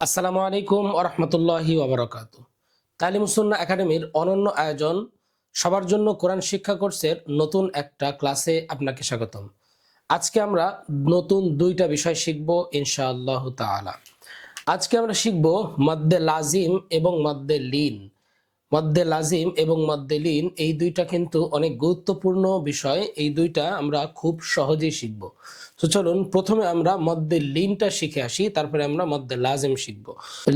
আসসালামু আলাইকুম ওরহমতুল্লাহি ওবরাকাতু। তালিমুস-সুন্নাহ একাডেমির অনন্য আয়োজন সবার জন্য কোরআন শিক্ষা কোর্সের নতুন একটা ক্লাসে আপনাকে স্বাগতম। আজকে আমরা নতুন দুইটা বিষয় শিখব ইনশাআল্লাহ তাআলা। আজকে আমরা শিখব মাদ্দে লাজিম এবং মাদ্দে লিন। মাদ্দে লাজিম এবং মাদ্দে লিন এই দুইটা কিন্তু অনেক গুরুত্বপূর্ণ বিষয়। এই দুইটা আমরা খুব সহজেই শিখব। তো চলুন প্রথমে আমরা মাদ্দে লিনটা শিখে আসি, তারপরে আমরা মাদ্দে লাজিম শিখব।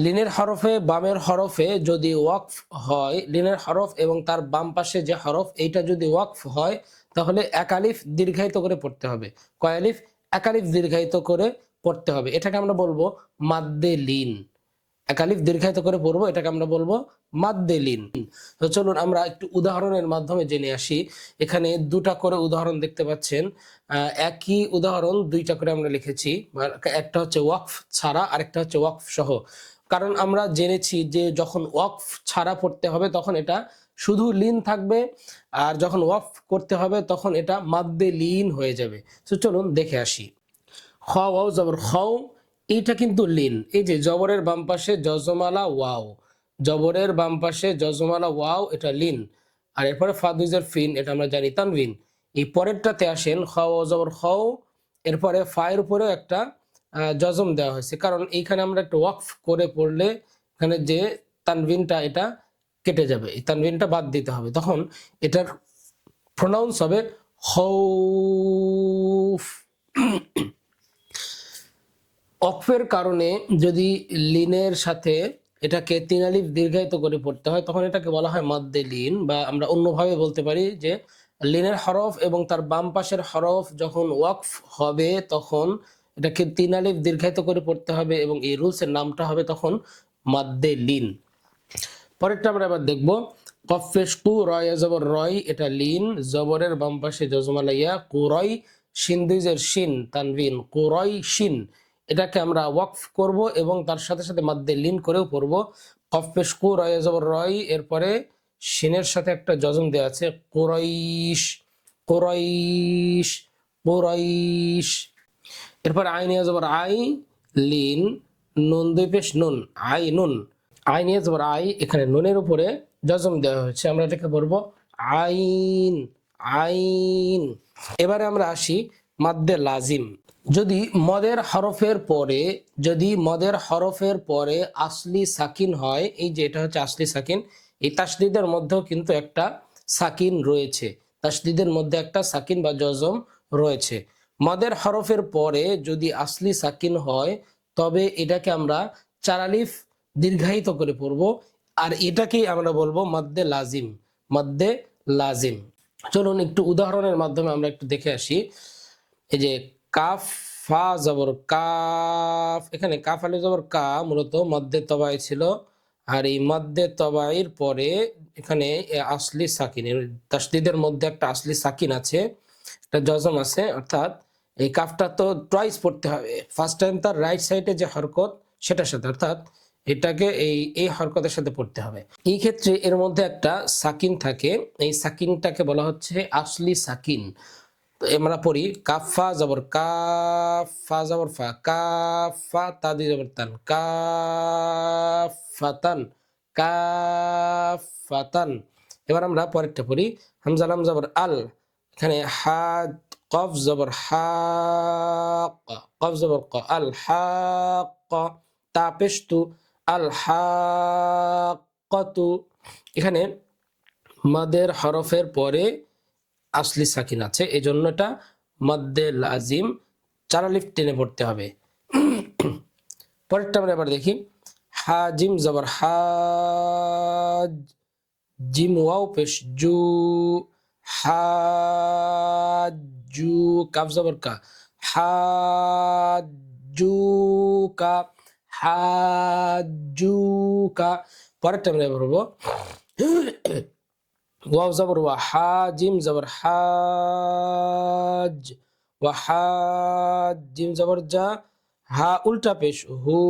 লিনের হরফে বামের হরফে যদি ওয়াকফ হয়, লিনের হরফ এবং তার বাম পাশে যে হরফ এইটা যদি ওয়াকফ হয় তাহলে এক আলিফ দীর্ঘায়িত করে পড়তে হবে। কয় আলিফ? এক আলিফ দীর্ঘায়িত করে পড়তে হবে। এটাকে আমরা বলবো মাদ্দে লিন। এক আলিফ দীর্ঘায়িত করে পড়বো, এটাকে আমরা বলবো মাদ্দে লিন। তো চলুন আমরা একটু উদাহরণের মাধ্যমে জেনে আসি। এখানে দুটা করে উদাহরণ দেখতে পাচ্ছেন। একই উদাহরণ দুইটা করে আমরা লিখেছি। একটা হচ্ছে ওয়াকফ ছাড়া, আরেকটা হচ্ছে ওয়াকফ সহ। কারণ আমরা জেনেছি যে যখন ওয়াকফ ছাড়া পড়তে হবে তখন এটা শুধু লিন থাকবে, আর যখন ওয়াকফ করতে হবে তখন এটা মাদ্দে লিন হয়ে যাবে। তো চলুন দেখে আসি। খ ওয়াও জবর খাও, এইটা কিন্তু লিন। এই যে জবরের বাম পাশে জজমালা ওয়াও, জবরের বাম পাশে জজমালা ওয়াও, এটা লিন। আর এরপরে ফাদুজের ফিন, এটা আমরা জানি তানবিন। এই পরেরটাতে আসেন খ ওয়াও জবর খাও, এরপরে ফায়ের উপরেও একটা জজম দেওয়া হয়েছে, কারণ এইখানে আমরা একটা ওয়াকফ করে পড়লে এখানে যে তানবিনটা এটা কেটে যাবে, এই তানবিনটা বাদ দিতে হবে। তখন এটার প্রোনাউন্স হবে খৌফ। অকফের কারণে যদি লিনের সাথে এটাকে তিন আলিফ দীর্ঘায়িত করে পড়তে হয় তখন এটাকে বলা হয় মাদ্দে লিন, বা আমরা অন্যভাবে বলতে পারি যে লিনের হরফ এবং তার বাম পাশের হরফ যখন ওয়াকফ হবে তখন এটাকে তিন আলিফ দীর্ঘায়িত করে পড়তে হবে এবং এই রুলসের নামটা হবে তখন মাদ্দে লিন। পরেরটা আমরা আবার দেখবো। কফেশ কু রয় জবর রয়, এটা লিন। জবরের বাম পাশে জজমালাইয়া কুরয়, সিন্ধুজের শিন তানবিন কুরয় শিন, এটাকে আমরা ওয়াকফ করব এবং তার সাথে সাথে মাদ্দে লিন করেও পড়ব। কফেশ কু রয় জবর রয়, এরপরে শিনের সাথে একটা জজম দেওয়া আছে কুরাইশ কুরাইশ কুরাইশ। এরপর আইন জবর আই, লিন, নুন দুই পেশ নুন, আই নুন। আইন জবর আই, এখানে নুনের উপরে জজম দেওয়া হয়েছে, আমরা এটাকে বলবো আইন আইন। এবারে আমরা আসি মাদ্দে লাজিম। যদি মদের হরফের পরে আসলি সাকিন হয়, এই যে এটা হচ্ছে আসলি সাকিন, এই তাসদিদের মধ্যেও কিন্তু একটা সাকিন রয়েছে, তাসদিদের মধ্যে একটা সাকিন বা জজম রয়েছে। মদের হরফের পরে যদি আসলি সাকিন হয় তবে এটাকে আমরা চার আলিফ দীর্ঘায়িত করে পড়বো, আর এটাকেই আমরা বলবো মাদ্দে লাজিম। মাদ্দে লাজিম। চলুন একটু উদাহরণের মাধ্যমে আমরা একটু দেখে আসি। এই যে কাফ ফা জবর কাফ, এখানে কাফ আলিফ জবর কা মূলত মদ্দে তবাই ছিল, আর এই মদ্দে তবাইয়ের পরে এখানে আসলি সাকিন, তাসদিদের মধ্যে একটা আসলি সাকিন আছে, একটা জজম আছে, অর্থাৎ এই কাফটা তো টুয়াইস পড়তে হবে। ফার্স্ট টাইম তার রাইট সাইডে যে হরকত সেটার সাথে, অর্থাৎ এটাকে এই হরকতের সাথে পড়তে হবে। এই ক্ষেত্রে এর মধ্যে একটা সাকিন থাকে, এই সাকিনটাকে বলা হচ্ছে আসলি সাকিন। তো আমরা পড়ি কাফা জবর কাফ, ফা জবর ফা, কাফা, তা দিয়ে জবর তান, কাফাতান কাফাতান। এবার আমরা পরেরটা পড়ি হামজা লাম জবর আল, এখানে হা কফ জবর হাক, কফ জবর ক, আল হাক, তা পেশ তু, আল হাক্কাতু। এখানে মাদের হরফের পরে আসলি সাকিন আছে, এই জন্য এটা মাদ্দে লাজিম, চার আলিফ টেনে পড়তে হবে। পরেরটা আমরা এবার দেখি। হাজিম জবর হাজ, জিম ওয়াও পেশ জু, হাজু, কাফ জবর কা, হাজুকা হাজুকা। পরেরটা আমরা এবার বলবো ওয়াও জবর ওয়া, হাজিম জবর হাজ, ওয়া হাজ, জিম জবর জা, হা উল্টা পেশ হু,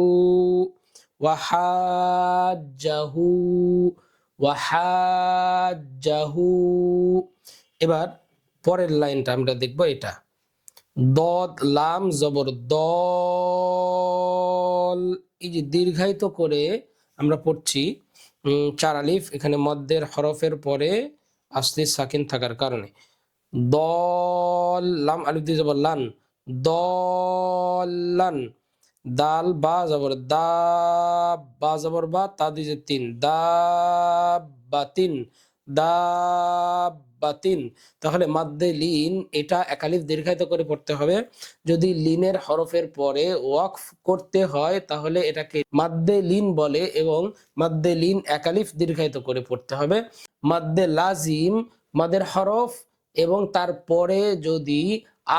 ওয়া হাজ্জাহু, ওয়া হাজ্জাহু। এবার পরের লাইনটা আমরা দেখবো, এটা দদ লাম জবর দল, এই যে দীর্ঘায়িত করে আমরা পড়ছি 4 আলিফ, এখানে মদ্দের হরফের পরে আসলি সাকিন থাকার কারণে দল লাম আলিফ দিয়ে জবর লান দলান, দাল বা জবর দা বা জবর বা তা দিয়ে 3 দাবাতিন দাবাতিন। তাহলে মাদ্দে লিন এটা একালিফ দীর্ঘায়িত করে পড়তে হবে। যদি লিনের হরফের পরে ওয়াকফ করতে হয় তাহলে এটাকে মাদ্দে লিন বলে এবং মাদ্দে লিন একালিফ দীর্ঘায়িত করে পড়তে হবে। মাদ্দে লাজিম মাদের হরফ এবং তারপরে যদি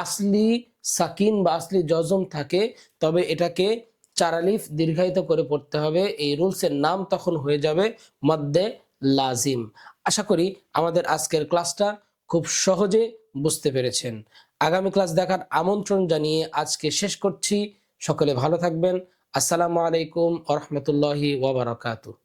আসলি সাকিন বা আসলি জজম থাকে তবে এটাকে 4 আলিফ দীর্ঘায়িত করে পড়তে হবে। এই রুলসের নাম তখন হয়ে যাবে মাদ্দে লাজিম। আশা করি আমাদের আজকের ক্লাসটা খুব সহজে বুঝতে পেরেছেন। আগামী ক্লাস দেখার আমন্ত্রণ জানিয়ে আজকে শেষ করছি। সকলে ভালো থাকবেন। আসসালামু আলাইকুম ওয়া রাহমাতুল্লাহি ওয়া বারাকাতুহু।